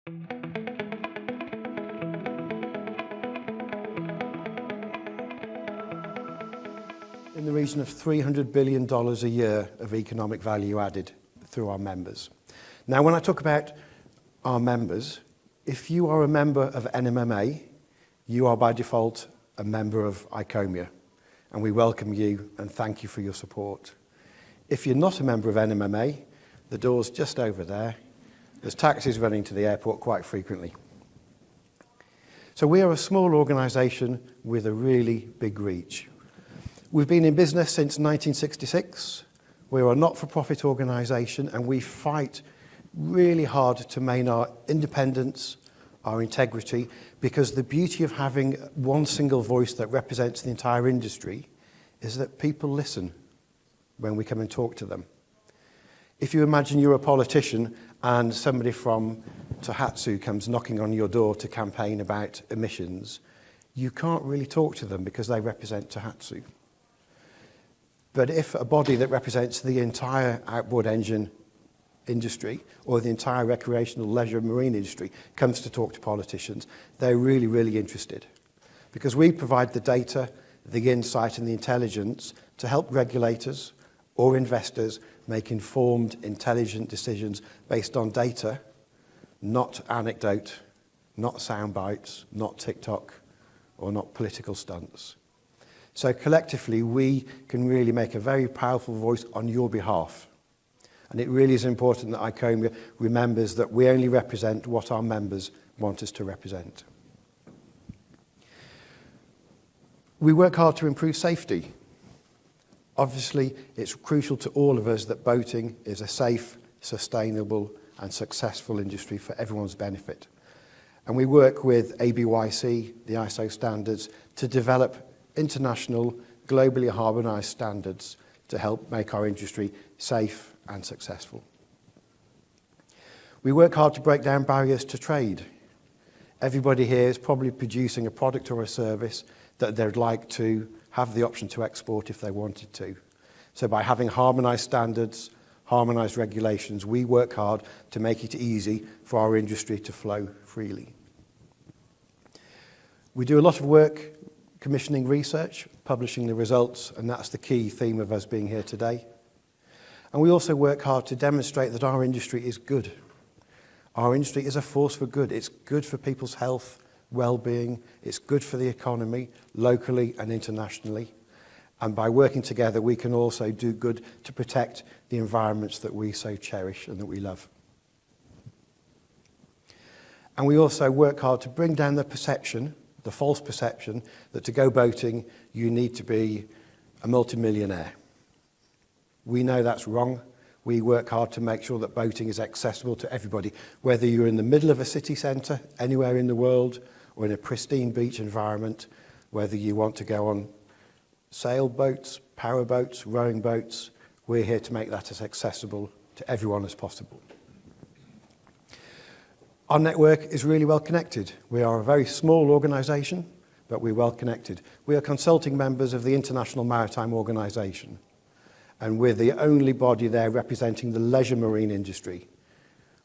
In the region of $300 billion a year of economic value added through our members. Now, when I talk about our members, if you are a member of NMMA, you are by default a member of ICOMIA, and we welcome you and thank you for your support. If you're not a member of NMMA, the door's just over there. There's taxis running to the airport quite frequently. So we are a small organisation with a really big reach. We've been in business since 1966. We're a not-for-profit organisation, and we fight really hard to maintain our independence, our integrity, because the beauty of having one single voice that represents the entire industry is that people listen when we come and talk to them. If you imagine you're a politician and somebody from Tohatsu comes knocking on your door to campaign about emissions, you can't really talk to them because they represent Tohatsu. But if a body that represents the entire outboard engine industry or the entire recreational leisure marine industry comes to talk to politicians, they're really, really interested. Because we provide the data, the insight and the intelligence to help regulators or investors make informed, intelligent decisions based on data, not anecdote, not sound bites, not TikTok, or not political stunts. So collectively, we can really make a very powerful voice on your behalf. And it really is important that ICOMIA remembers that we only represent what our members want us to represent. We work hard to improve safety. Obviously, it's crucial to all of us that boating is a safe, sustainable and successful industry for everyone's benefit. And we work with ABYC, the ISO standards, to develop international, globally harmonised standards to help make our industry safe and successful. We work hard to break down barriers to trade. Everybody here is probably producing a product or a service that they'd like to have the option to export if they wanted to. So by having harmonised standards, harmonised regulations, we work hard to make it easy for our industry to flow freely. We do a lot of work commissioning research, publishing the results, and that's the key theme of us being here today. And we also work hard to demonstrate that our industry is good. Our industry is a force for good. It's good for people's health, well-being. It's good for the economy, locally and internationally. And by working together, we can also do good to protect the environments that we so cherish and that we love. And we also work hard to bring down the perception, the false perception, that to go boating, you need to be a multimillionaire. We know that's wrong. We work hard to make sure that boating is accessible to everybody, whether you're in the middle of a city centre, anywhere in the world, or in a pristine beach environment, whether you want to go on sailboats, powerboats, rowing boats, we're here to make that as accessible to everyone as possible. Our network is really well connected. We are a very small organisation, but we're well connected. We are consulting members of the International Maritime Organisation, and we're the only body there representing the leisure marine industry.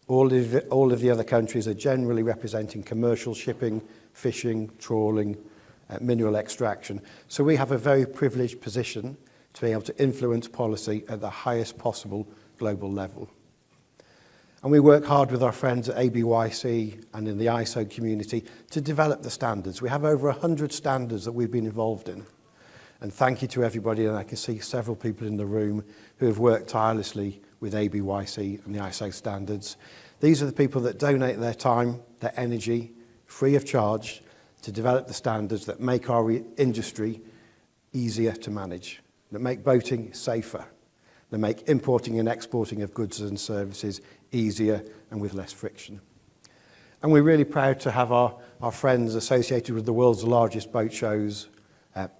All of the other countries are generally representing commercial shipping, fishing, trawling, mineral extraction. So we have a very privileged position to be able to influence policy at the highest possible global level. And we work hard with our friends at ABYC and in the ISO community to develop the standards. We have over 100 standards that we've been involved in. And thank you to everybody, and I can see several people in the room who have worked tirelessly with ABYC and the ISO standards. These are the people that donate their time, their energy, free of charge, to develop the standards that make our industry easier to manage, that make boating safer, that make importing and exporting of goods and services easier and with less friction. And we're really proud to have our friends associated with the world's largest boat shows,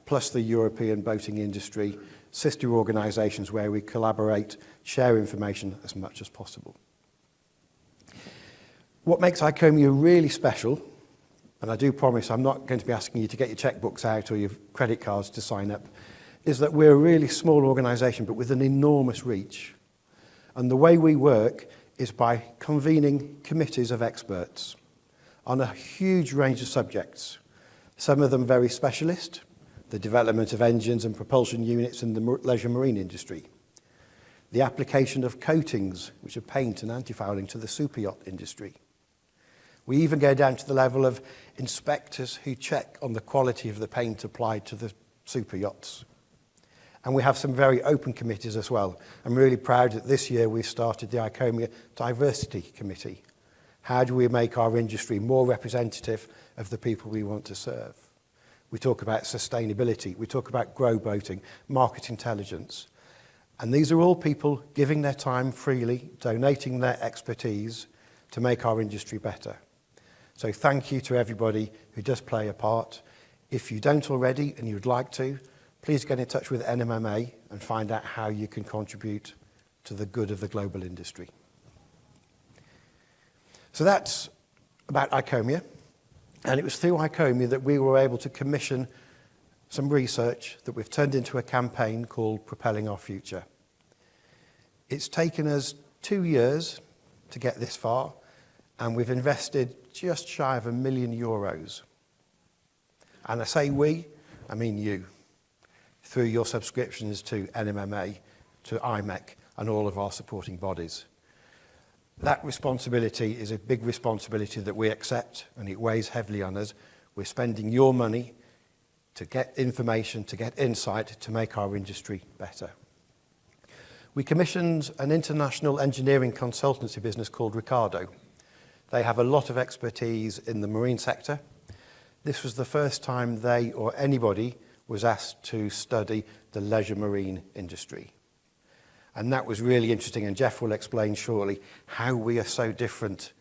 plus the European boating industry, sister organisations where we collaborate, share information as much as possible. What makes ICOMIA really special, and I do promise I'm not going to be asking you to get your checkbooks out or your credit cards to sign up, is that we're a really small organisation but with an enormous reach. And the way we work is by convening committees of experts on a huge range of subjects, some of them very specialist, the development of engines and propulsion units in the leisure marine industry, the application of coatings, which are paint and anti-fouling, to the super yacht industry. We even go down to the level of inspectors who check on the quality of the paint applied to the super yachts. And we have some very open committees as well. I'm really proud that this year we've started the ICOMIA Diversity Committee. How do we make our industry more representative of the people we want to serve? We talk about sustainability, we talk about grow boating, market intelligence. And these are all people giving their time freely, donating their expertise to make our industry better. So thank you to everybody who does play a part. If you don't already and you'd like to, please get in touch with NMMA and find out how you can contribute to the good of the global industry. So that's about ICOMIA. And it was through ICOMIA that we were able to commission some research that we've turned into a campaign called Propelling Our Future. It's taken us 2 years to get this far, and we've invested just shy of €1 million. And I say we, I mean you, through your subscriptions to NMMA, to IMEC, and all of our supporting bodies. That responsibility is a big responsibility that we accept, and it weighs heavily on us. We're spending your money to get information, to get insight, to make our industry better. We commissioned an international engineering consultancy business called Ricardo. They have a lot of expertise in the marine sector. This was the first time they or anybody was asked to study the leisure marine industry. And that was really interesting, and Jeff will explain shortly how we are so different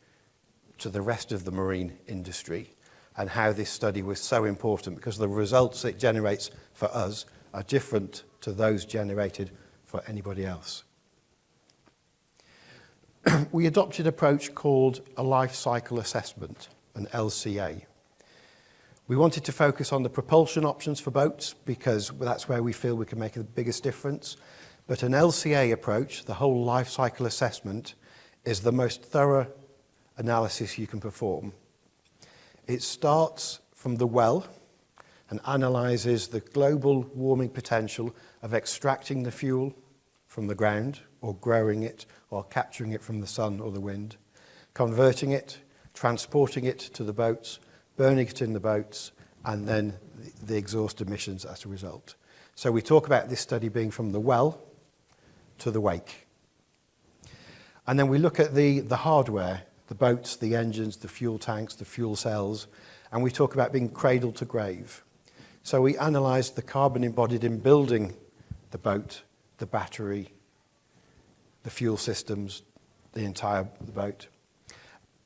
to the rest of the marine industry and how this study was so important, because the results it generates for us are different to those generated for anybody else. We adopted an approach called a life cycle assessment, an LCA. We wanted to focus on the propulsion options for boats because that's where we feel we can make the biggest difference. But an LCA approach, the whole life cycle assessment, is the most thorough analysis you can perform. It starts from the well and analyses the global warming potential of extracting the fuel from the ground, or growing it, or capturing it from the sun or the wind, converting it, transporting it to the boats, burning it in the boats, and then the exhaust emissions as a result. So we talk about this study being from the well to the wake. And then we look at the hardware, the boats, the engines, the fuel tanks, the fuel cells, and we talk about being cradle to grave. So we analysed the carbon embodied in building the boat, the battery, the fuel systems, the entire boat,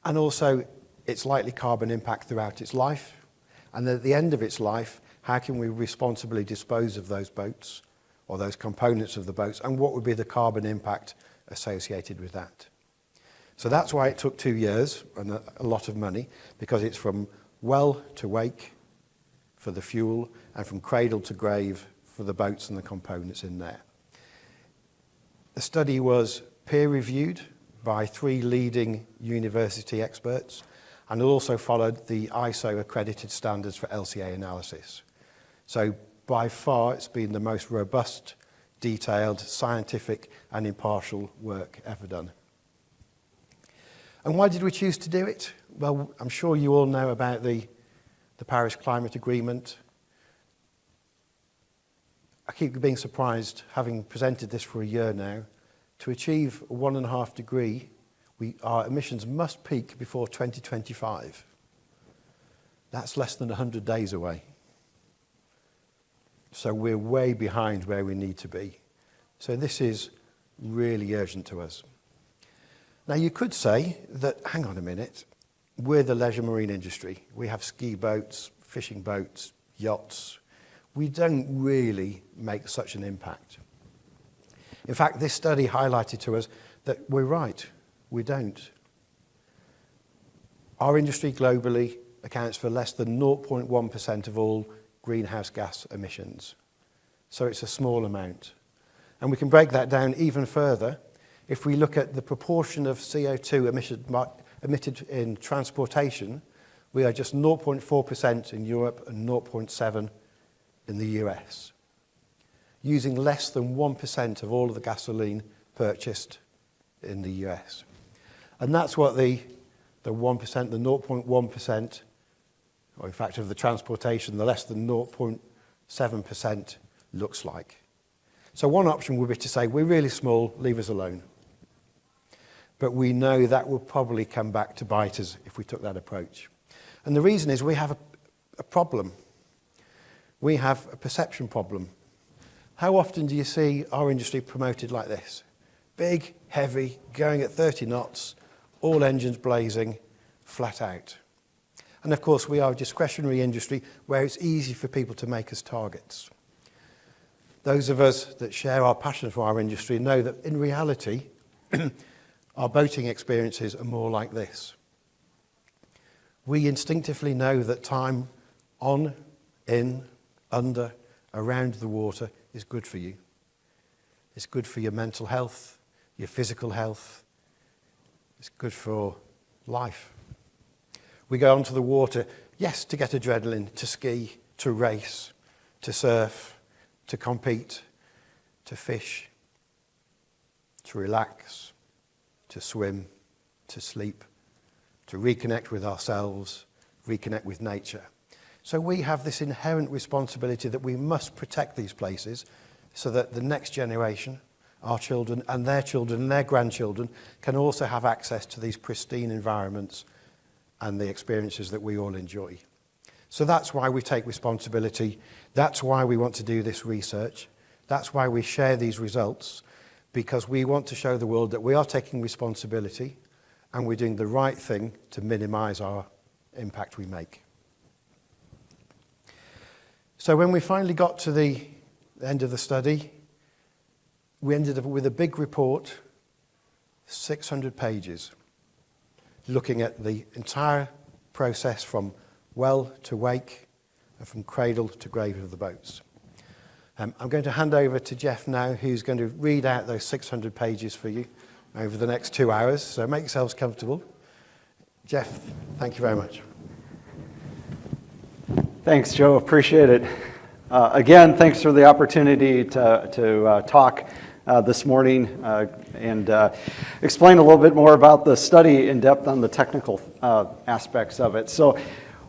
and also its likely carbon impact throughout its life. And at the end of its life, how can we responsibly dispose of those boats or those components of the boats, and what would be the carbon impact associated with that? So that's why it took 2 years and a lot of money, because it's from well to wake for the fuel and from cradle to grave for the boats and the components in there. The study was peer-reviewed by 3 leading university experts and also followed the ISO accredited standards for LCA analysis. So by far, it's been the most robust, detailed, scientific and impartial work ever done. And why did we choose to do it? Well, I'm sure you all know about the Paris Climate Agreement. I keep being surprised, having presented this for a year now, to achieve 1.5 degree, our emissions must peak before 2025. That's less than 100 days away. So we're way behind where we need to be. So this is really urgent to us. Now you could say that, hang on a minute, we're the leisure marine industry. We have ski boats, fishing boats, yachts. We don't really make such an impact. In fact, this study highlighted to us that we're right, we don't. Our industry globally accounts for less than 0.1% of all greenhouse gas emissions. So it's a small amount. And we can break that down even further. if we look at the proportion of CO2 emitted in transportation, we are just 0.4% in Europe and 0.7% in the US, using less than 1% of all of the gasoline purchased in the US. And that's what the 1%, the 0.1%, or in fact of the transportation, the less than 0.7% looks like. So one option would be to say, we're really small, leave us alone. But we know that will probably come back to bite us if we took that approach. And the reason is we have a problem. We have a perception problem. How often do you see our industry promoted like this? Big, heavy, going at 30 knots, all engines blazing, flat out. And of course, we are a discretionary industry where it's easy for people to make us targets. Those of us that share our passion for our industry know that in reality, our boating experiences are more like this. We instinctively know that time on, in, under, around the water is good for you. It's good for your mental health, your physical health. It's good for life. We go onto the water, yes, to get adrenaline, to ski, to race, to surf, to compete, to fish, to relax, to swim, to sleep, to reconnect with ourselves, reconnect with nature. So we have this inherent responsibility that we must protect these places so that the next generation, our children and their grandchildren, can also have access to these pristine environments and the experiences that we all enjoy. So that's why we take responsibility. That's why we want to do this research. That's why we share these results, because we want to show the world that we are taking responsibility and we're doing the right thing to minimize our impact we make. So when we finally got to the end of the study, we ended up with a big report, 600 pages, looking at the entire process from well to wake and from cradle to grave of the boats. I'm going to hand over to Jeff now, who's going to read out those 600 pages for you over the next 2 hours, so make yourselves comfortable. Jeff, thank you very much. Thanks, Joe. Appreciate it. Again, thanks for the opportunity to talk this morning and explain a little bit more about the study in depth on the technical aspects of it. So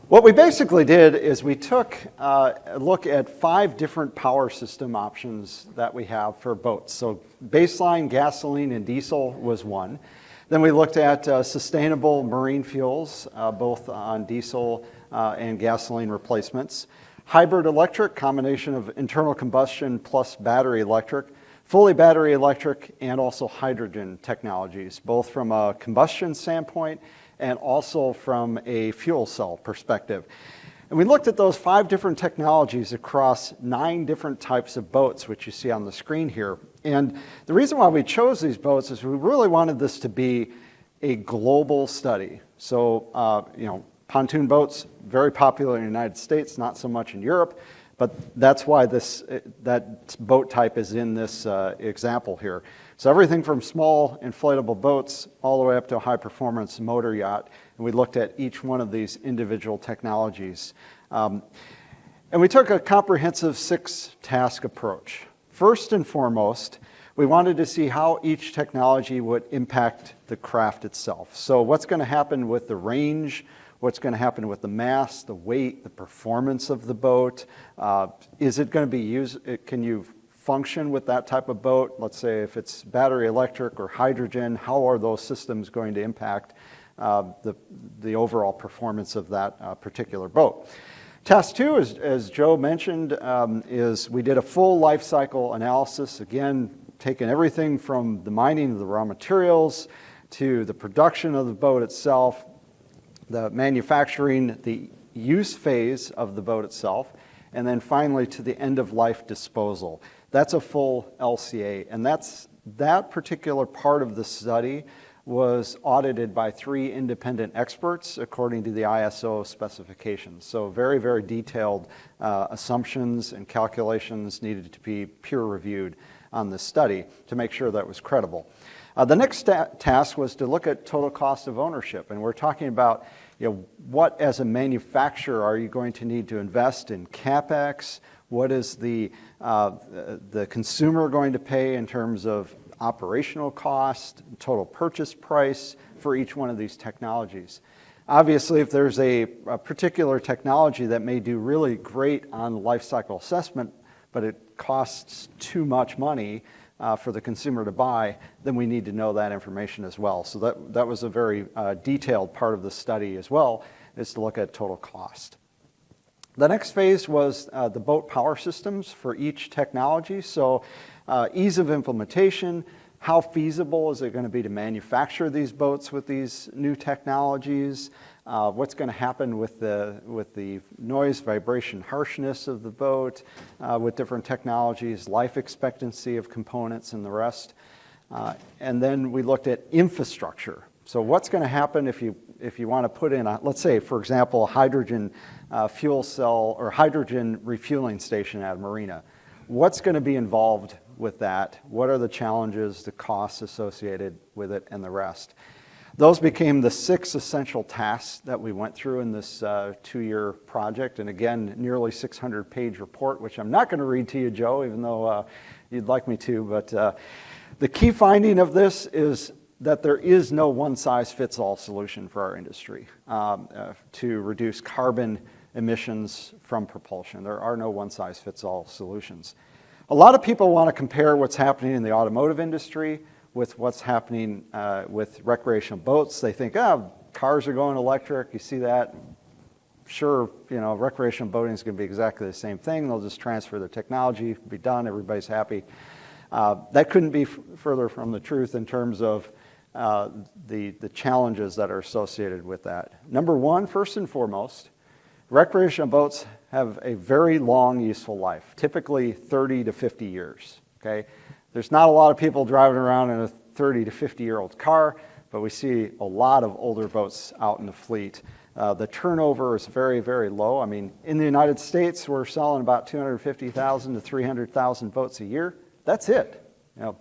what we basically did is we took a look at 5 different power system options that we have for boats. So baseline gasoline and diesel was one. Then we looked at sustainable marine fuels, both on diesel and gasoline replacements. Hybrid electric, combination of internal combustion plus battery electric. Fully battery electric and also hydrogen technologies, both from a combustion standpoint and also from a fuel cell perspective. And we looked at those 5 different technologies across 9 different types of boats, which you see on the screen here. And the reason why we chose these boats is we really wanted this to be a global study. So, pontoon boats, very popular in the United States, not so much in Europe. But that's why that boat type is in this example here. So everything from small inflatable boats all the way up to a high-performance motor yacht. And we looked at each one of these individual technologies. And we took a comprehensive 6-task approach. First and foremost, we wanted to see how each technology would impact the craft itself. So what's going to happen with the range? What's going to happen with the mass, the weight, the performance of the boat? Is it going to be used? Can you function with that type of boat? Let's say if it's battery electric or hydrogen, how are those systems going to impact the overall performance of that particular boat? Task 2, as Joe mentioned, is we did a full life cycle analysis, again, taking everything from the mining of the raw materials to the production of the boat itself, the manufacturing, the use phase of the boat itself, and then finally to the end-of-life disposal. That's a full LCA, and that particular part of the study was audited by 3 independent experts according to the ISO specifications. So very, very detailed assumptions and calculations needed to be peer-reviewed on this study to make sure that was credible. The next task was to look at total cost of ownership, and we're talking about what as a manufacturer are you going to need to invest in CapEx? What is the consumer going to pay in terms of operational cost, total purchase price for each one of these technologies? Obviously, if there's a particular technology that may do really great on life cycle assessment, but it costs too much money for the consumer to buy, then we need to know that information as well. So that was a very detailed part of the study as well, is to look at total cost. The next phase was the boat power systems for each technology. So ease of implementation, how feasible is it going to be to manufacture these boats with these new technologies? What's going to happen with the noise, vibration, harshness of the boat with different technologies, life expectancy of components and the rest. And then we looked at infrastructure. So what's going to happen if you want to put in, let's say, for example, a hydrogen fuel cell or hydrogen refueling station at a marina? What's going to be involved with that? What are the challenges, the costs associated with it, and the rest? Those became the 6 essential tasks that we went through in this 2-year project. And again, nearly 600-page report, which I'm not going to read to you, Joe, even though you'd like me to. But the key finding of this is that there is no one-size-fits-all solution for our industry to reduce carbon emissions from propulsion. There are no one-size-fits-all solutions. A lot of people want to compare what's happening in the automotive industry with what's happening with recreational boats. They think, cars are going electric. You see that? Sure, recreational boating is going to be exactly the same thing. They'll just transfer the technology, be done, everybody's happy. That couldn't be further from the truth in terms of the challenges that are associated with that. Number one, first and foremost, recreational boats have a very long useful life, typically 30 to 50 years, okay? There's not a lot of people driving around in a 30 to 50-year-old car, but we see a lot of older boats out in the fleet. The turnover is very, very low. I mean, in the United States, we're selling about 250,000 to 300,000 boats a year. That's it.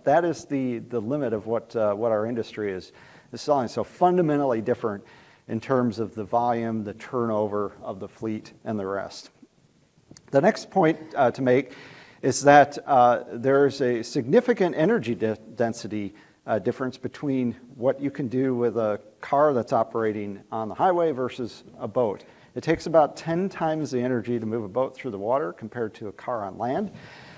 That is the limit of what our industry is selling. So fundamentally different in terms of the volume, the turnover of the fleet, and the rest. The next point to make is that there's a significant energy density difference between what you can do with a car that's operating on the highway versus a boat. It takes about 10 times the energy to move a boat through the water compared to a car on land.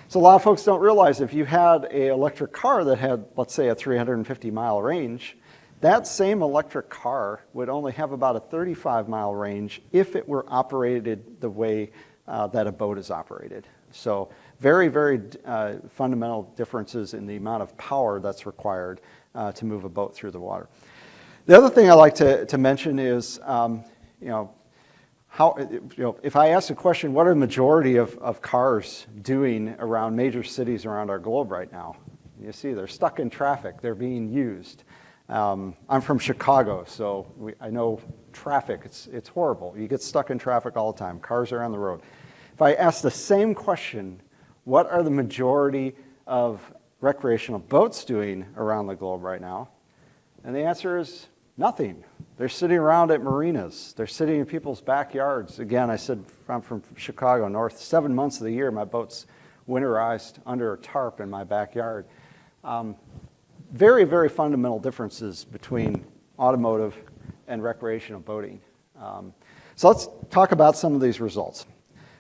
So a lot of folks don't realize if you had an electric car that had, let's say, a 350-mile range, that same electric car would only have about a 35-mile range if it were operated the way that a boat is operated. So very, very fundamental differences in the amount of power that's required to move a boat through the water. The other thing I like to mention is, if I ask a question, what are the majority of cars doing around major cities around our globe right now? You see, they're stuck in traffic. They're being used. I'm from Chicago, so I know traffic. It's horrible. You get stuck in traffic all the time. Cars are on the road. If I ask the same question, what are the majority of recreational boats doing around the globe right now? And the answer is nothing. They're sitting around at marinas. They're sitting in people's backyards. Again, I said I'm from Chicago north. 7 months of the year, my boat's winterized under a tarp in my backyard. Very, very fundamental differences between automotive and recreational boating. So let's talk about some of these results.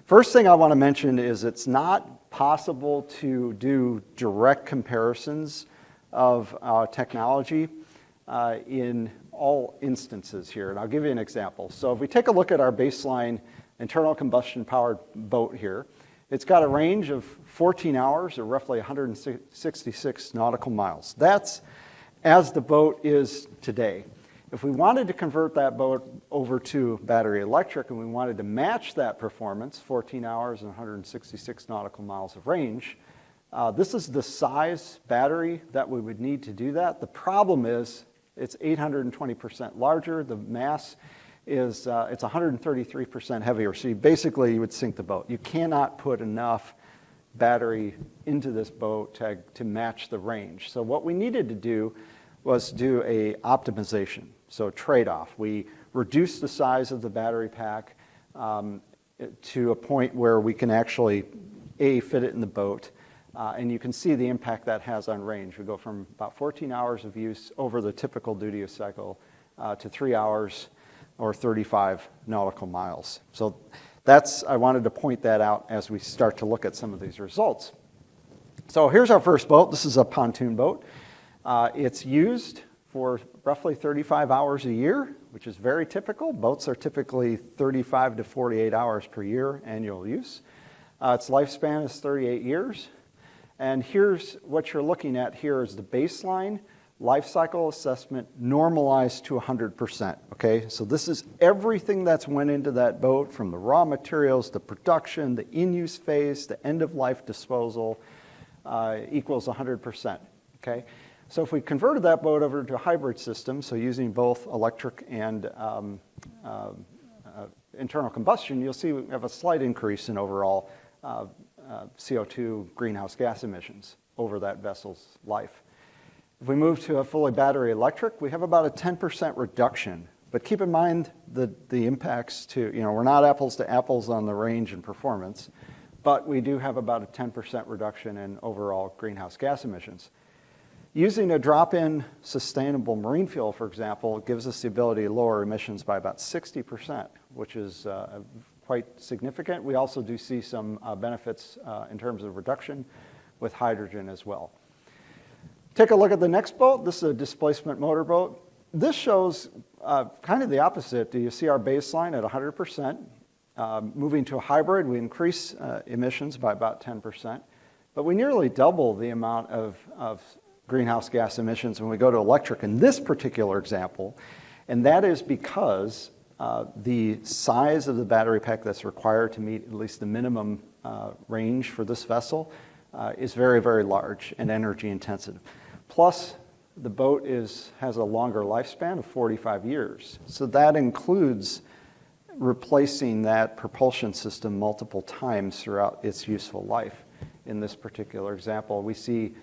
First thing I want to mention is it's not possible to do direct comparisons of technology in all instances here, and I'll give you an example. So if we take a look at our baseline internal combustion powered boat here, it's got a range of 14 hours or roughly 166 nautical miles. That's as the boat is today. If we wanted to convert that boat over to battery electric and we wanted to match that performance, 14 hours and 166 nautical miles of range, this is the size battery that we would need to do that. The problem is it's 820% larger. The mass is it's 133% heavier. So you would sink the boat. You cannot put enough battery into this boat to match the range. So what we needed to do was to do a optimization, so trade-off. We reduced the size of the battery pack to a point where we can actually, fit it in the boat, and you can see the impact that has on range. We go from about 14 hours of use over the typical duty cycle to 3 hours or 35 nautical miles. So I wanted to point that out as we start to look at some of these results. So here's our first boat. This is a pontoon boat. It's used for roughly 35 hours a year, which is very typical. Boats are typically 35 to 48 hours per year annual use. Its lifespan is 38 years. And here's what you're looking at here is the baseline life cycle assessment normalized to 100%, okay? So this is everything that's went into that boat, from the raw materials, the production, the in-use phase, the end-of-life disposal, equals 100%, okay? So if we converted that boat over to a hybrid system, so using both electric and internal combustion, you'll see we have a slight increase in overall CO2 greenhouse gas emissions over that vessel's life. If we move to a fully battery electric, we have about a 10% reduction. But keep in mind the impacts to, we're not apples to apples on the range and performance, but we do have about a 10% reduction in overall greenhouse gas emissions. Using a drop-in sustainable marine fuel, for example, gives us the ability to lower emissions by about 60%, which is quite significant. We also do see some benefits in terms of reduction with hydrogen as well. Take a look at the next boat. This is a displacement motor boat. This shows kind of the opposite. You see our baseline at 100%. Moving to a hybrid, we increase emissions by about 10%. But we nearly double the amount of greenhouse gas emissions when we go to electric in this particular example. And that is because the size of the battery pack that's required to meet at least the minimum range for this vessel is very, very large and energy intensive. Plus, the boat has a longer lifespan of 45 years. So that includes replacing that propulsion system multiple times throughout its useful life. In this particular example, we see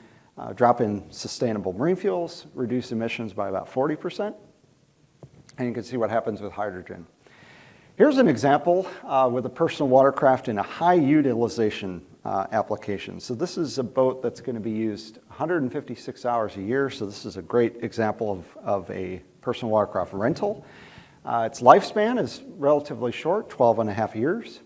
drop-in sustainable marine fuels reduce emissions by about 40%. And you can see what happens with hydrogen. Here's an example with a personal watercraft in a high utilization application. So this is a boat that's going to be used 156 hours a year. So this is a great example of a personal watercraft rental. Its lifespan is relatively short, 12 and a half years.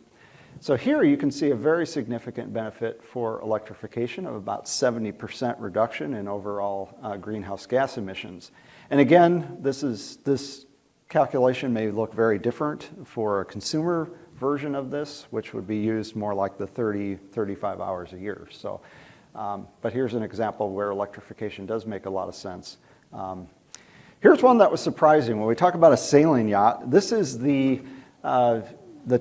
So here you can see a very significant benefit for electrification of about 70% reduction in overall greenhouse gas emissions. And again, this calculation may look very different for a consumer version of this, which would be used more like the 35 hours a year. So, but here's an example where electrification does make a lot of sense. Here's one that was surprising. When we talk about a sailing yacht, this is the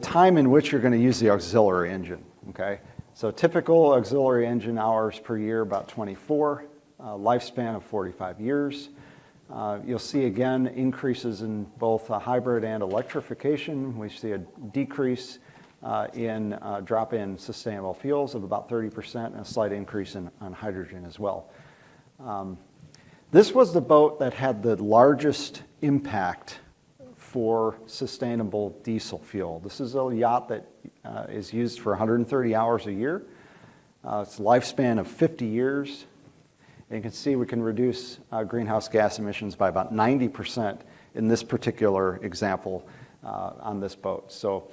time in which you're going to use the auxiliary engine, okay? So typical auxiliary engine hours per year, about 24, lifespan of 45 years. You'll see, again, increases in both hybrid and electrification. We see a decrease in drop-in sustainable fuels of about 30% and a slight increase on hydrogen as well. This was the boat that had the largest impact for sustainable diesel fuel. This is a yacht that is used for 130 hours a year. Its lifespan of 50 years. And you can see we can reduce greenhouse gas emissions by about 90% in this particular example on this boat. So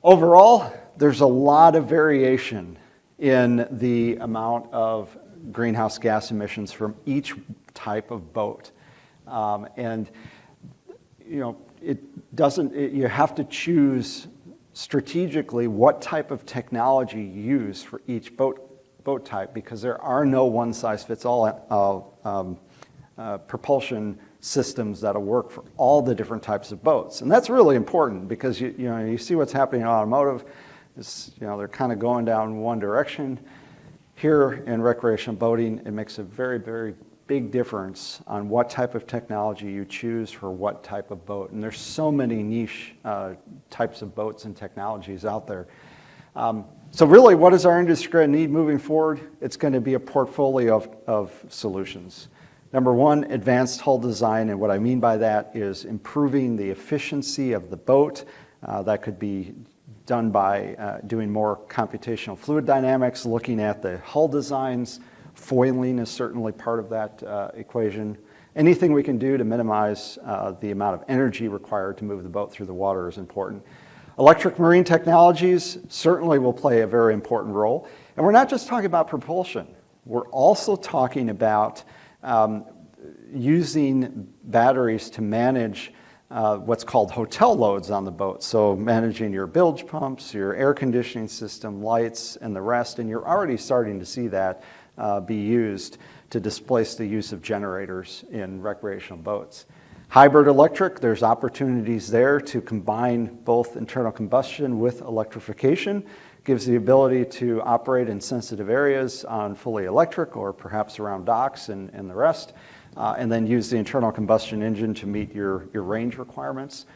overall, there's a lot of variation in the amount of greenhouse gas emissions from each type of boat. And you have to choose strategically what type of technology you use for each boat type, because there are no one-size-fits-all propulsion systems that'll work for all the different types of boats. And that's really important because you see what's happening in automotive. They're kind of going down one direction. Here in recreational boating, it makes a very, very big difference on what type of technology you choose for what type of boat. And there's so many niche types of boats and technologies out there. So really, what is our industry going to need moving forward? It's going to be a portfolio of solutions. Number one, advanced hull design, and what I mean by that is improving the efficiency of the boat. That could be done by doing more computational fluid dynamics, looking at the hull designs. Foiling is certainly part of that equation. Anything we can do to minimize the amount of energy required to move the boat through the water is important. Electric marine technologies certainly will play a very important role. And we're not just talking about propulsion. We're also talking about using batteries to manage what's called hotel loads on the boat. So managing your bilge pumps, your air conditioning system, lights, and the rest. And you're already starting to see that be used to displace the use of generators in recreational boats. Hybrid electric, there's opportunities there to combine both internal combustion with electrification. Gives the ability to operate in sensitive areas on fully electric or perhaps around docks and the rest, and then use the internal combustion engine to meet your range requirements.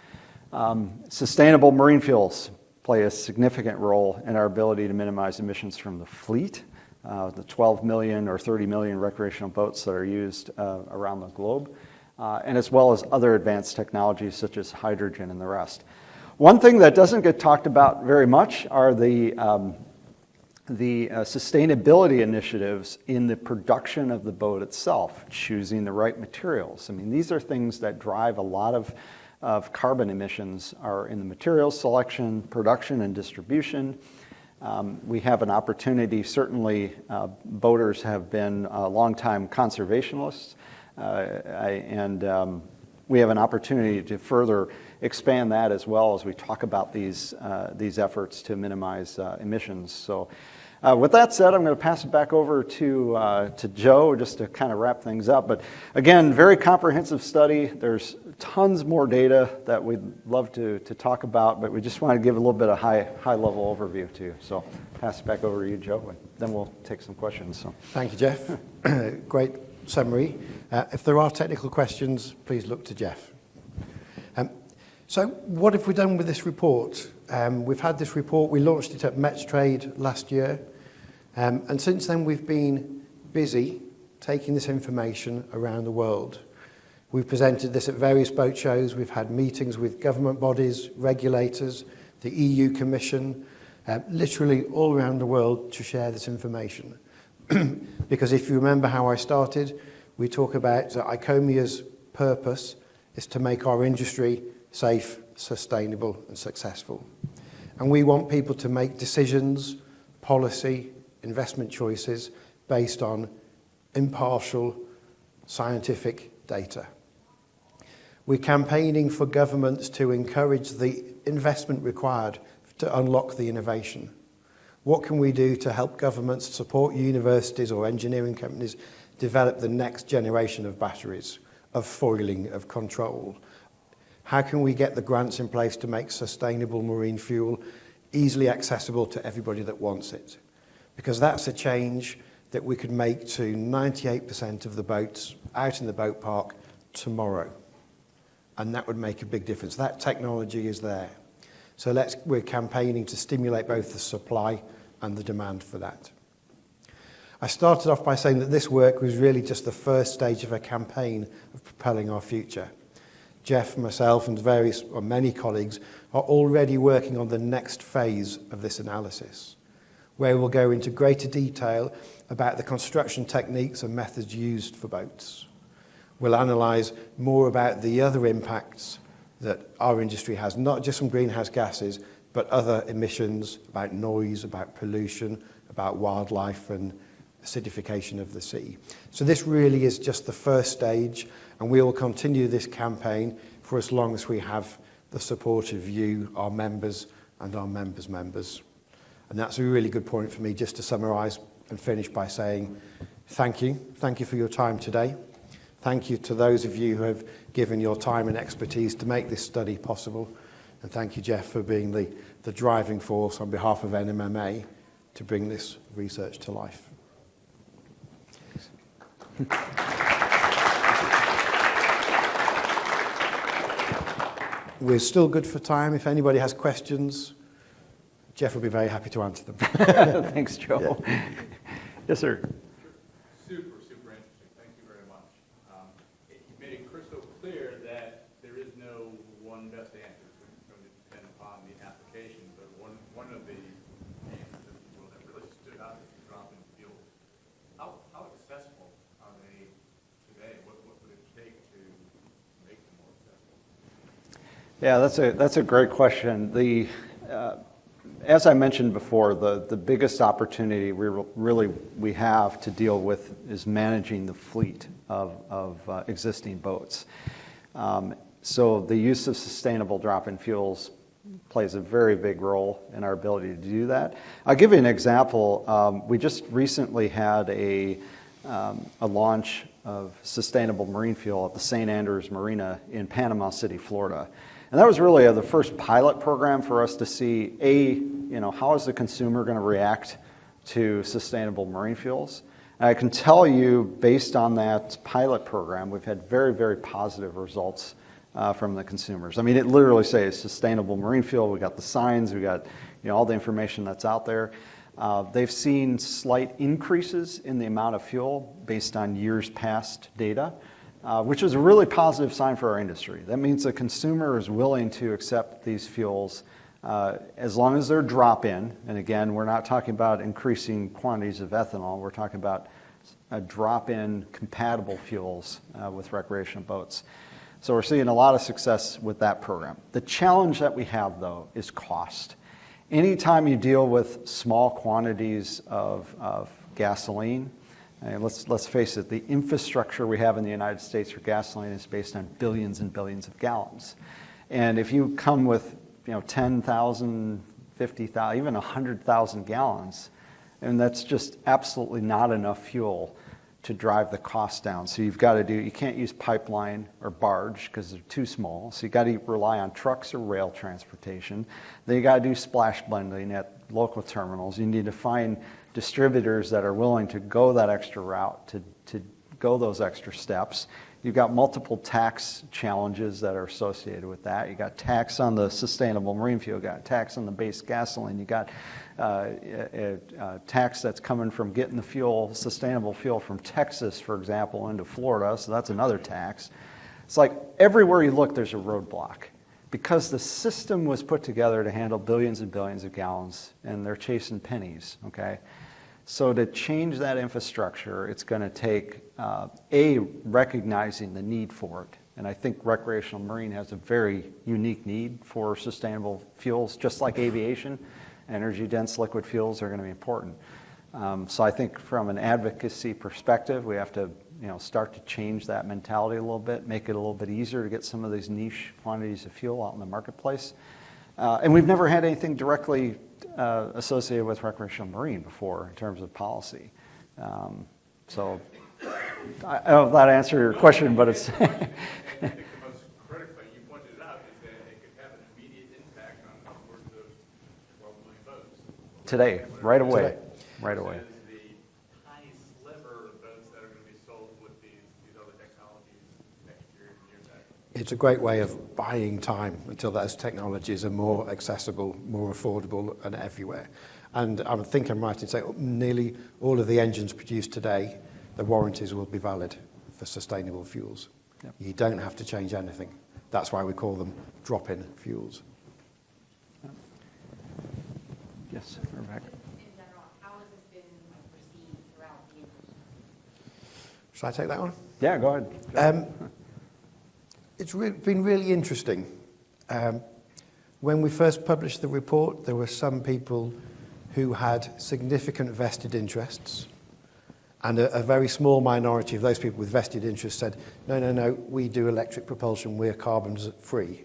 Sustainable marine fuels play a significant role in our ability to minimize emissions from the fleet, the 12 million or 30 million recreational boats that are used around the globe, and as well as other advanced technologies such as hydrogen and the rest. One thing that doesn't get talked about very much are the sustainability initiatives in the production of the boat itself, choosing the right materials. I mean, these are things that drive a lot of carbon emissions are in the materials selection, production, and distribution. We have an opportunity, certainly boaters have been longtime conservationists, and we have an opportunity to further expand that as well as we talk about these efforts to minimize emissions. So with that said, I'm going to pass it back over to Joe just to kind of wrap things up. But again, very comprehensive study. There's tons more data that we'd love to talk about, but we just want to give a little bit of high-level overview to you. So pass it back over to you, Joe, and then we'll take some questions. So. Thank you, Jeff. Great summary. If there are technical questions, please look to Jeff. So what have we done with this report? We've had this report, we launched it at MetStrade last year, and since then we've been busy taking this information around the world. We've presented this at various boat shows, we've had meetings with government bodies, regulators, the EU Commission, literally all around the world to share this information. Because if you remember how I started, we talk about ICOMIA's purpose is to make our industry safe, sustainable, and successful. And we want people to make decisions, policy, investment choices based on impartial, scientific data. We're campaigning for governments to encourage the investment required to unlock the innovation. What can we do to help governments support universities or engineering companies develop the next generation of batteries, of foiling, of control? How can we get the grants in place to make sustainable marine fuel easily accessible to everybody that wants it? Because that's a change that we could make to 98% of the boats out in the boat park tomorrow. And that would make a big difference. That technology is there. So we're campaigning to stimulate both the supply and the demand for that. I started off by saying that this work was really just the first stage of a campaign of propelling our future. Jeff, myself, and many colleagues are already working on the next phase of this analysis, where we'll go into greater detail about the construction techniques and methods used for boats. We'll analyse more about the other impacts that our industry has, not just from greenhouse gases, but other emissions, about noise, about pollution, about wildlife and acidification of the sea. So this really is just the first stage, and we will continue this campaign for as long as we have the support of you, our members, and our members' members. And that's a really good point for me just to summarise and finish by saying thank you. Thank you for your time today. Thank you to those of you who have given your time and expertise to make this study possible. And thank you, Jeff, for being the driving force on behalf of NMMA to bring this research to life. We're still good for time. If anybody has questions, Jeff will be very happy to answer them. Thanks, Joe. Yeah. Yes, sir. Super interesting. Thank you very much. one of the answers, if you will, that really stood out is the drop-in fuels. How accessible are they today? What would it take to make them more accessible? Yeah, that's a great question. As I mentioned before, the biggest opportunity we have to deal with is managing the fleet of existing boats. So the use of sustainable drop-in fuels plays a very big role in our ability to do that. I'll give you an example. We just recently had a launch of sustainable marine fuel at the St. Andrews Marina in Panama City, Florida. And that was really the first pilot program for us to see, how is the consumer going to react to sustainable marine fuels? And I can tell you, based on that pilot program, we've had very, very positive results from the consumers. I mean, it literally says sustainable marine fuel. We got the signs. We got all the information that's out there. They've seen slight increases in the amount of fuel based on years past data, which is a really positive sign for our industry. That means the consumer is willing to accept these fuels as long as they're drop-in. And again, we're not talking about increasing quantities of ethanol. We're talking about drop-in compatible fuels with recreational boats. So we're seeing a lot of success with that program. The challenge that we have, though, is cost. Anytime you deal with small quantities of gasoline, let's face it, the infrastructure we have in the United States for gasoline is based on billions and billions of gallons. And if you come with 10,000, 50,000, even 100,000 gallons, and that's just absolutely not enough fuel to drive the cost down. So you can't use pipeline or barge because they're too small. So you got to rely on trucks or rail transportation. Then you got to do splash blending at local terminals. You need to find distributors that are willing to go that extra route, to go those extra steps. You've got multiple tax challenges that are associated with that. You got tax on the sustainable marine fuel, you got tax on the base gasoline, you got tax that's coming from getting the fuel, sustainable fuel from Texas, for example, into Florida, so that's another tax. It's like everywhere you look, there's a roadblock because the system was put together to handle billions and billions of gallons, and they're chasing pennies, okay? So to change that infrastructure, it's going to take, recognizing the need for it. And I think recreational marine has a very unique need for sustainable fuels, just like aviation. Energy-dense liquid fuels are going to be important. So I think from an advocacy perspective, we have to start to change that mentality a little bit, make it a little bit easier to get some of these niche quantities of fuel out in the marketplace. And we've never had anything directly associated with recreational marine before in terms of policy. So I don't know if that answered your question, but it's... I think the most critical thing you pointed out is that it could have an immediate impact on upwards of 12 million boats. Today, right away. Right away. This is the tiny sliver of boats that are going to be sold with these other technologies next year and years after. It's a great way of buying time until those technologies are more accessible, more affordable, and everywhere. And I think I'm right in saying nearly all of the engines produced today, the warranties will be valid for sustainable fuels. Yep. You don't have to change anything. That's why we call them drop-in fuels. Yes, Rebecca. In general, how has this been received throughout the industry? Shall I take that one? Yeah, go ahead. It's been really interesting. When we first published the report, there were some people who had significant vested interests, and a very small minority of those people with vested interests said, no, we do electric propulsion, we're carbon free.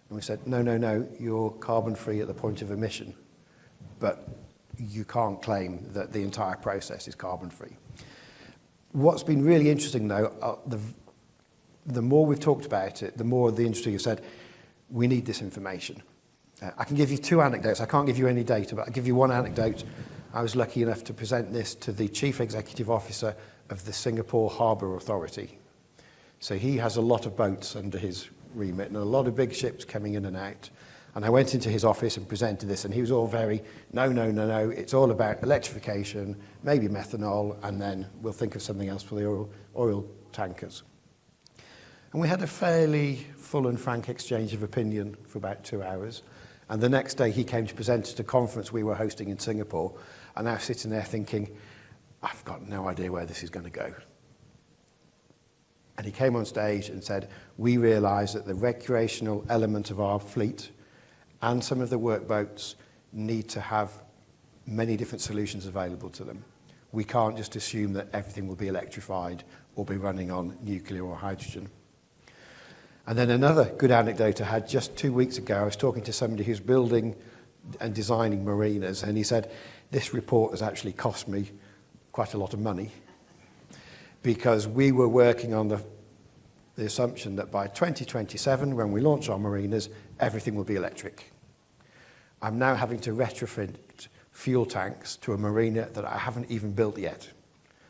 And we said, no, you're carbon free at the point of emission, but you can't claim that the entire process is carbon free. What's been really interesting, though, the more we've talked about it, the more the industry has said, we need this information. I can give you two anecdotes. I can't give you any data, but I'll give you one anecdote. I was lucky enough to present this to the Chief Executive Officer of the Singapore Harbour Authority. So he has a lot of boats under his remit and a lot of big ships coming in and out. And I went into his office and presented this, and he was all very, no, it's all about electrification, maybe methanol, and then we'll think of something else for the oil tankers. And we had a fairly full and frank exchange of opinion for about 2 hours. And the next day he came to present at a conference we were hosting in Singapore, and I was sitting there thinking, I've got no idea where this is going to go. And he came on stage and said, we realise that the recreational element of our fleet and some of the workboats need to have many different solutions available to them. We can't just assume that everything will be electrified or be running on nuclear or hydrogen. And then another good anecdote I had just 2 weeks ago, I was talking to somebody who's building and designing marinas, and he said, this report has actually cost me quite a lot of money, because we were working on the assumption that by 2027, when we launch our marinas, everything will be electric. I'm now having to retrofit fuel tanks to a marina that I haven't even built yet,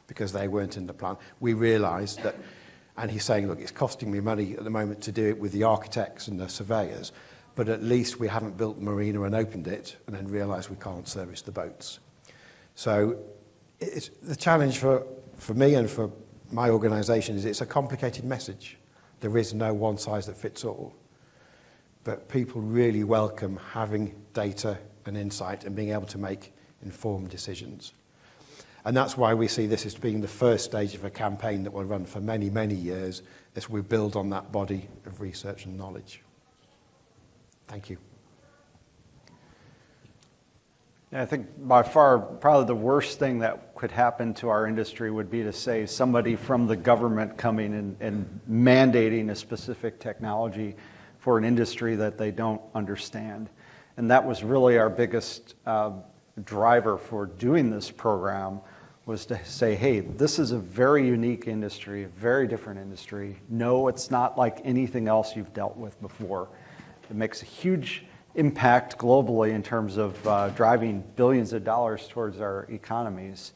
because they weren't in the plan. We realised that, and he's saying, look, it's costing me money at the moment to do it with the architects and the surveyors, but at least we haven't built the marina and opened it and then realised we can't service the boats. So it's the challenge for me and for my organisation is it's a complicated message. There is no one size that fits all. But people really welcome having data and insight and being able to make informed decisions. And that's why we see this as being the first stage of a campaign that will run for many, many years as we build on that body of research and knowledge. Thank you. I think by far, probably the worst thing that could happen to our industry would be to say somebody from the government coming and mandating a specific technology for an industry that they don't understand. And that was really our biggest driver for doing this program, was to say, hey, this is a very unique industry, a very different industry. No, it's not like anything else you've dealt with before. It makes a huge impact globally in terms of driving billions of dollars towards our economies.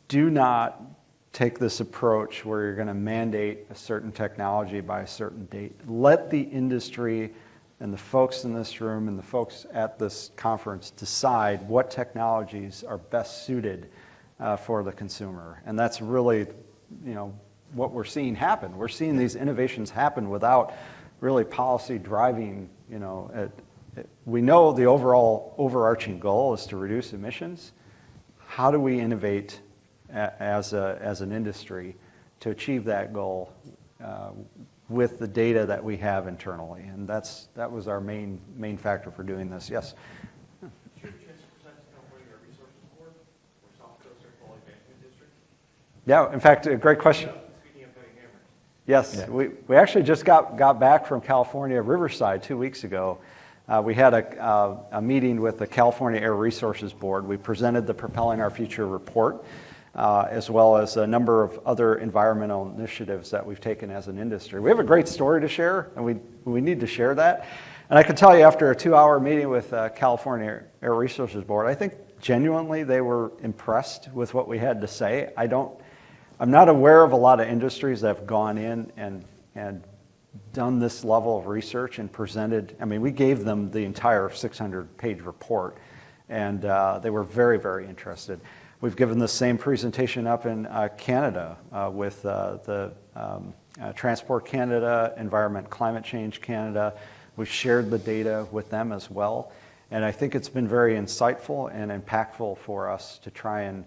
Do not take this approach where you're going to mandate a certain technology by a certain date. Let the industry and the folks in this room and the folks at this conference decide what technologies are best suited for the consumer. And that's really, what we're seeing happen. We're seeing these innovations happen without really policy driving, we know the overall overarching goal is to reduce emissions. How do we innovate as an industry to achieve that goal with the data that we have internally? And that was our main factor for doing this. Yes? Should you chance to present to California Air Resources Board or South Coast Air Quality Management District? Yeah, in fact, a great question. Speaking of cutting hammers. Yes, yeah. We actually just got back from California, Riverside, 2 weeks ago. We had a meeting with the California Air Resources Board. We presented the Propelling Our Future report, as well as a number of other environmental initiatives that we've taken as an industry. We have a great story to share, and we need to share that. And I can tell you, after a 2-hour meeting with California Air Resources Board, I think genuinely they were impressed with what we had to say. I'm not aware of a lot of industries that have gone in and done this level of research and presented. I mean, we gave them the entire 600-page report, and they were very, very interested. We've given the same presentation up in Canada with the Transport Canada, Environment Climate Change Canada. We've shared the data with them as well, and I think it's been very insightful and impactful for us to try and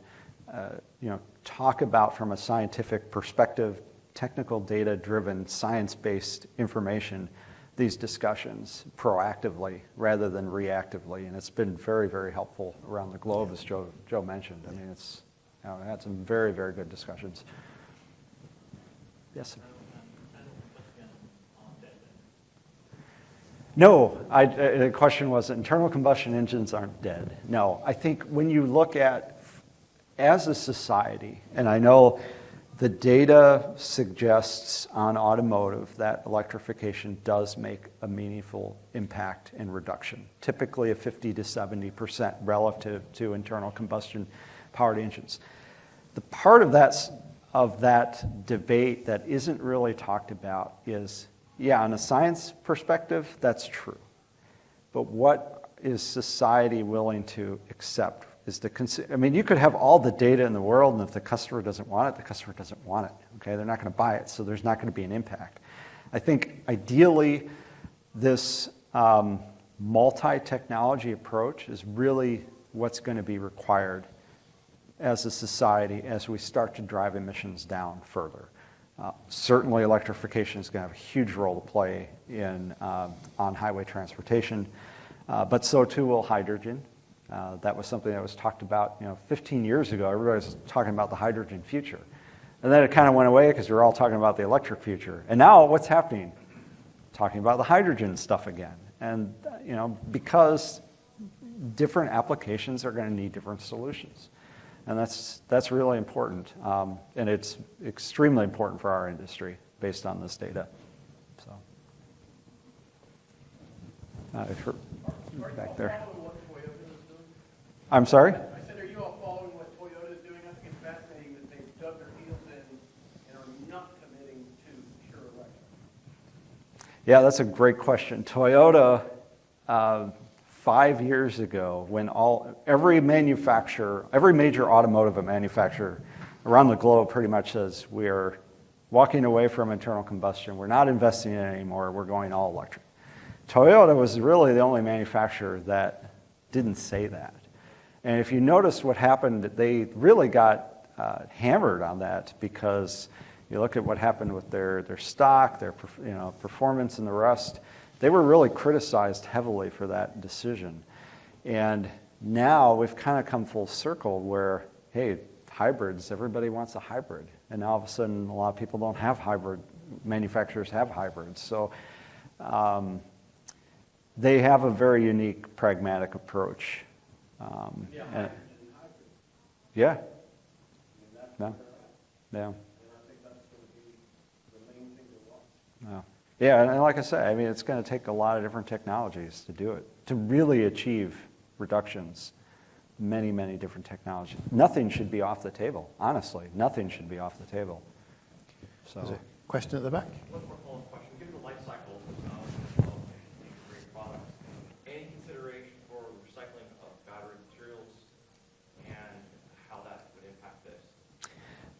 talk about, from a scientific perspective, technical data-driven, science-based information, these discussions proactively rather than reactively. And it's been very, very helpful around the globe, as Joe mentioned. I mean, it's had some very, very good discussions. Yes, sir. No, the question was, internal combustion engines aren't dead. No, I think when you look at, as a society, and I know the data suggests on automotive that electrification does make a meaningful impact in reduction, typically a 50 to 70% relative to internal combustion powered engines. The part of that debate that isn't really talked about is, yeah, on a science perspective, that's true. But what is society willing to accept? You could have all the data in the world, and if the customer doesn't want it, the customer doesn't want it. Okay, they're not going to buy it, so there's not going to be an impact. I think ideally, this multi-technology approach is really what's going to be required as a society as we start to drive emissions down further. Certainly electrification is going to have a huge role to play in on-highway transportation, but so too will hydrogen. That was something that was talked about 15 years ago. Everybody was talking about the hydrogen future. And then it kind of went away because we were all talking about the electric future. And now what's happening? Talking about the hydrogen stuff again. And because different applications are going to need different solutions. And that's really important. And it's extremely important for our industry based on this data. So, back there. I'm sorry? I said, are you all following what Toyota is doing? I think it's fascinating that they've dug their heels in and are not committing to pure electric. Yeah, that's a great question. Toyota, 5 years ago, when every major automotive manufacturer around the globe pretty much says we're walking away from internal combustion, we're not investing in it anymore, we're going all electric. Toyota was really the only manufacturer that didn't say that. And if you notice what happened, they really got hammered on that because you look at what happened with their stock, their performance and the rest. They were really criticized heavily for that decision. And now we've kind of come full circle where, hey, hybrids, everybody wants a hybrid. And now all of a sudden, a lot of people don't have hybrid, manufacturers have hybrids. So they have a very unique, pragmatic approach. Yeah. No. Yeah. Yeah, and like I said, I mean, it's going to take a lot of different technologies to do it, to really achieve reductions. Many, many different technologies. Nothing should be off the table, honestly. Nothing should be off the table. So, There's a question at the back. One more follow-up question. Given the life cycle of great products, any consideration for recycling of battery materials and how that would impact this?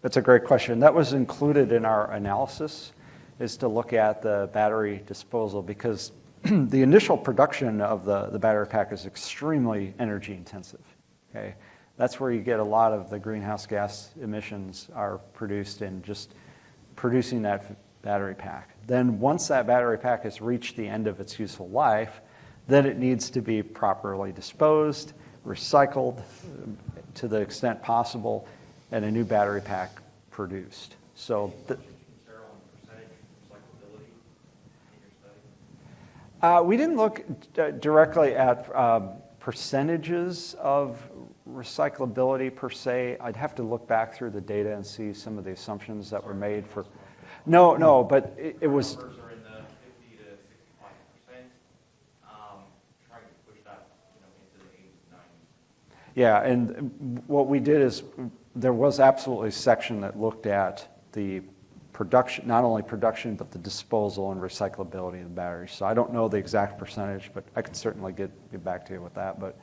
that's a great question. That was included in our analysis, is to look at the battery disposal, because the initial production of the battery pack is extremely energy intensive. Okay? That's where you get a lot of the greenhouse gas emissions are produced in just producing that battery pack. Then once that battery pack has reached the end of its useful life, then it needs to be properly disposed, recycled to the extent possible, and a new battery pack produced. So we didn't look directly at percentages of recyclability per se. I'd have to look back through the data and see some of the assumptions that were made for. No, but it was. Numbers are in the 50 to 65%. Trying to push that, into the 80s, 90s. Yeah, and what we did is there was absolutely a section that looked at the production, not only production, but the disposal and recyclability of the batteries. So I don't know the exact percentage, but I could certainly get back to you with that. But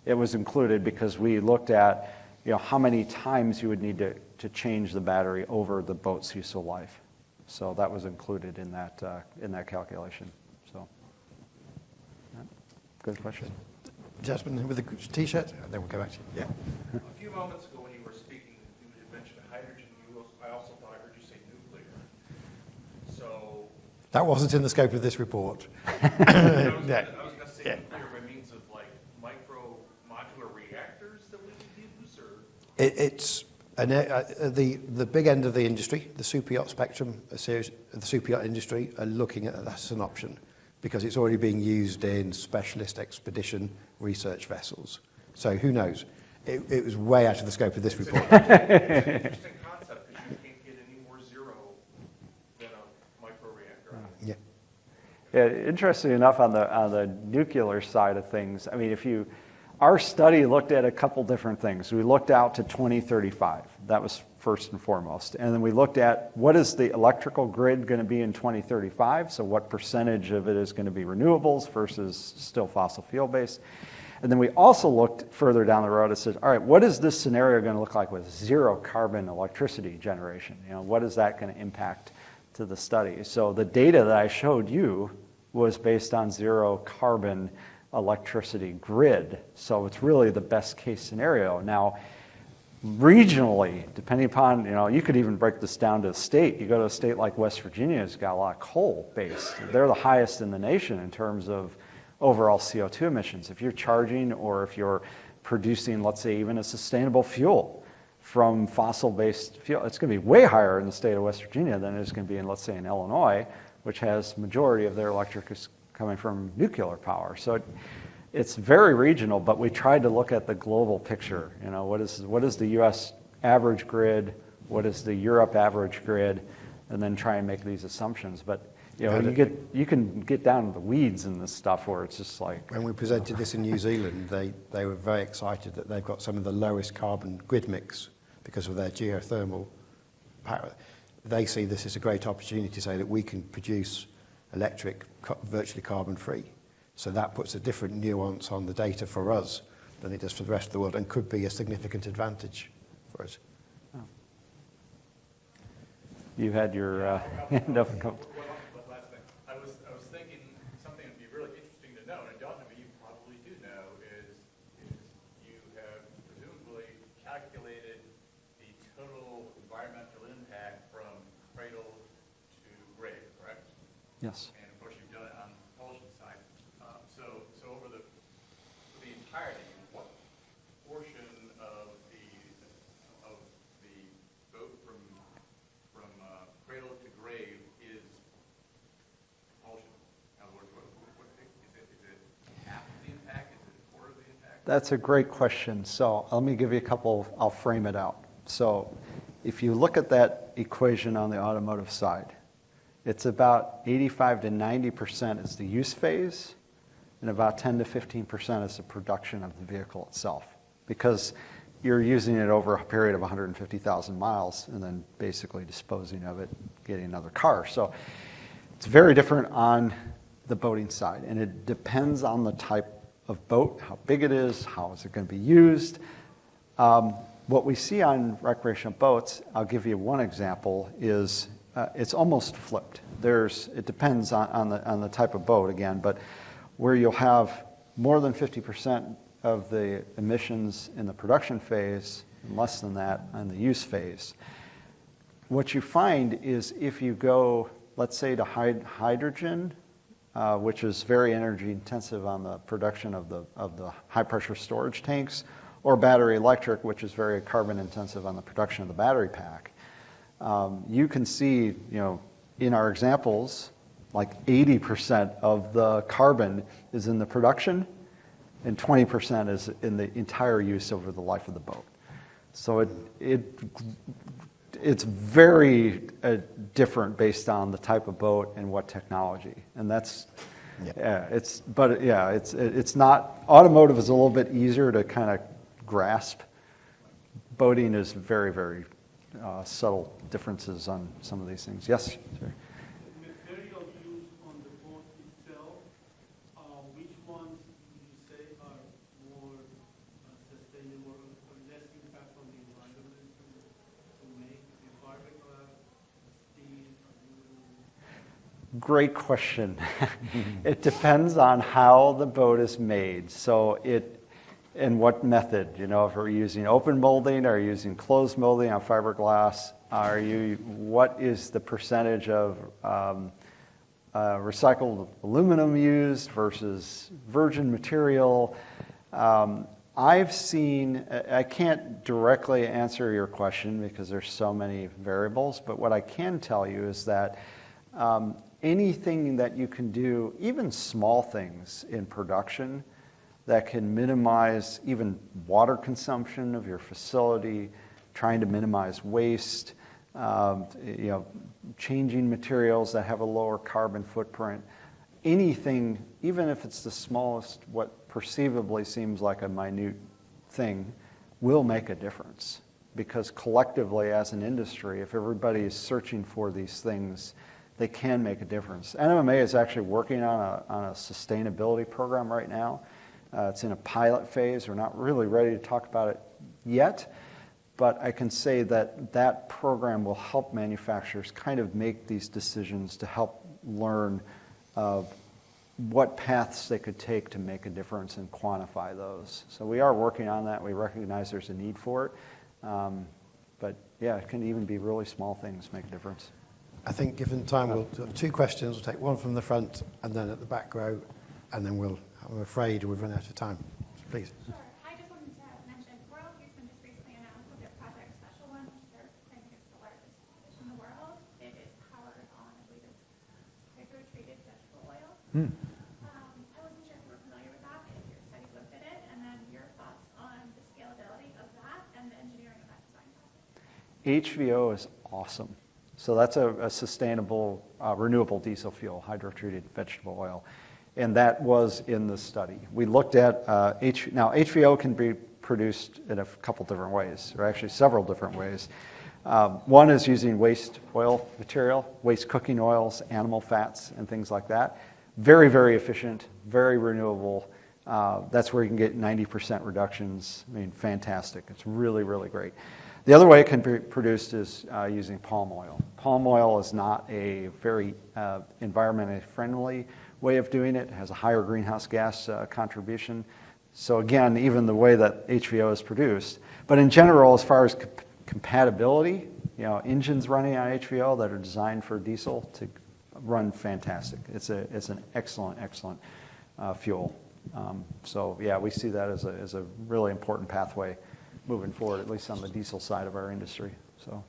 it was included because we looked at, how many times you would need to change the battery over the boat's useful life. So that was included in that calculation. So, yeah, good question. Jasmine with the T-shirt, and then we'll go back to you. Yeah. A few moments ago when you were speaking, you had mentioned hydrogen. I also thought I heard you say nuclear. So That wasn't in the scope of this report. I was going to say nuclear by means of like micro modular reactors that we could use, or It's the big end of the industry, the superyacht spectrum, the superyacht industry are looking at that as an option because it's already being used in specialist expedition research vessels. So who knows? It was way out of the scope of this report. it's an interesting concept because you can't get any more zero than a micro reactor. Yeah. Yeah, interesting enough on the nuclear side of things. I mean, our study looked at a couple different things. We looked out to 2035. That was first and foremost. And then we looked at what is the electrical grid going to be in 2035, so what percentage of it is going to be renewables versus still fossil fuel based. And then we also looked further down the road and said, all right, what is this scenario going to look like with zero carbon electricity generation? What is that going to impact to the study? So the data that I showed you was based on zero carbon electricity grid. So it's really the best case scenario. Now, regionally, depending upon, you could even break this down to a state. You go to a state like West Virginia, it's got a lot of coal-based. They're the highest in the nation in terms of overall CO2 emissions. If you're charging or if you're producing, let's say, even a sustainable fuel from fossil-based fuel, it's going to be way higher in the state of West Virginia than it is going to be in, let's say, in Illinois, which has majority of their electric is coming from nuclear power. So it's very regional, but we tried to look at the global picture. What is the U.S. average grid? What is the Europe average grid? And then try and make these assumptions. But you can get down to the weeds in this stuff where it's just like. When we presented this in New Zealand, they were very excited that they've got some of the lowest carbon grid mix because of their geothermal power. They see this as a great opportunity to say that we can produce electric virtually carbon-free. So that puts a different nuance on the data for us than it does for the rest of the world and could be a significant advantage for us. Oh. You had your hand up. One last thing. I was thinking something that would be really interesting to know, and I don't know, but you probably do know, is you have presumably calculated the total environmental impact from cradle to grave, correct? Yes. And of course, you've done it on the propulsion side. So over the entirety, what portion of the boat from cradle to grave is propulsion? In other words, is it half of the impact? Is it a quarter of the impact? That's a great question. So let me give you a couple, I'll frame it out. So if you look at that equation on the automotive side, it's about 85 to 90% is the use phase, and about 10 to 15% is the production of the vehicle itself, because you're using it over a period of 150,000 miles and then basically disposing of it, getting another car. So it's very different on the boating side, and it depends on the type of boat, how big it is, how is it going to be used. What we see on recreational boats, I'll give you one example, is it's almost flipped. It depends on the type of boat again, but where you'll have more than 50% of the emissions in the production phase and less than that in the use phase. What you find is if you go, let's say, to hydrogen, which is very energy intensive on the production of the high pressure storage tanks, or battery electric, which is very carbon intensive on the production of the battery pack. You can see, in our examples, like 80% of the carbon is in the production and 20% is in the entire use over the life of the boat. So it's very different based on the type of boat and what technology. And that's, it's not, automotive is a little bit easier to kind of grasp. Boating is very, very subtle differences on some of these things. Yes, sir. Material used on the boat itself, which ones would you say are more sustainable or less impact on the environment to make? The fiberglass, steel, aluminum? Great question. It depends on how the boat is made. So and what method, if we're using open molding, are you using closed molding on fiberglass? What is the percentage of recycled aluminum used versus virgin material? I've seen, I can't directly answer your question because there's so many variables, but what I can tell you is that anything that you can do, even small things in production, that can minimize even water consumption of your facility, trying to minimize waste, changing materials that have a lower carbon footprint. Anything, even if it's the smallest, what perceivably seems like a minute thing, will make a difference. Because collectively as an industry, if everybody is searching for these things, they can make a difference. NMMA is actually working on a sustainability program right now. It's in a pilot phase. We're not really ready to talk about it yet, but I can say that that program will help manufacturers kind of make these decisions to help learn of what paths they could take to make a difference and quantify those. So we are working on that. We recognize there's a need for it. But yeah, it can even be really small things make a difference. I think given time, we'll do 2 questions. We'll take one from the front and then at the back row, and then I'm afraid we've run out of time. Please. Sure. I just wanted to mention, Royal Houston just recently announced that their Project Special One, which they're claiming is the largest fish in the world, it is powered on, I believe it's hydro-treated vegetable oil. I wasn't sure if you were familiar with that, if your study looked at it, and then your thoughts on the scalability of that and the engineering of that design process. HVO is awesome. So that's a sustainable, renewable diesel fuel, hydro-treated vegetable oil. And that was in the study. We looked at, now HVO can be produced in a couple different ways, or actually several different ways. One is using waste oil material, waste cooking oils, animal fats, and things like that. Very, very efficient, very renewable. That's where you can get 90% reductions. I mean, fantastic. It's really, really great. The other way it can be produced is using palm oil. Palm oil is not a very environmentally friendly way of doing it. It has a higher greenhouse gas contribution. So again, even the way that HVO is produced. But in general, as far as compatibility, engines running on HVO that are designed for diesel to run fantastic. It's an excellent, excellent fuel. So yeah, we see that as a really important pathway moving forward, at least on the diesel side of our industry. So.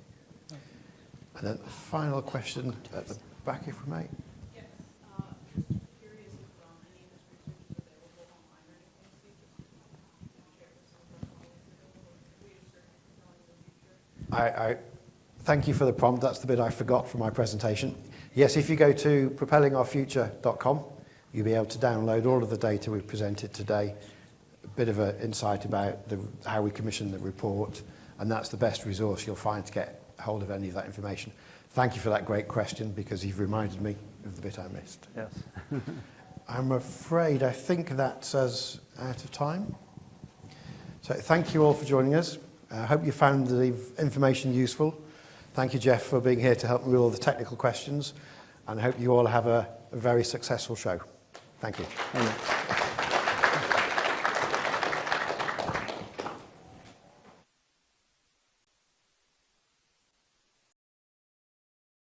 And then the final question at the back, if we may. Yes. Just curious if any of this research is available online or anything, so you can share with some of our colleagues or we are certainly in the future. I thank you for the prompt. That's the bit I forgot from my presentation. Yes, if you go to propellingourfuture.com, you'll be able to download all of the data we've presented today, a bit of an insight about how we commission the report, and that's the best resource you'll find to get hold of any of that information. Thank you for that great question, because you've reminded me of the bit I missed. Yes. I'm afraid I think that's us out of time. So thank you all for joining us. I hope you found the information useful. Thank you, Jeff, for being here to help me with all the technical questions, and I hope you all have a very successful show. Thank you. Thank you.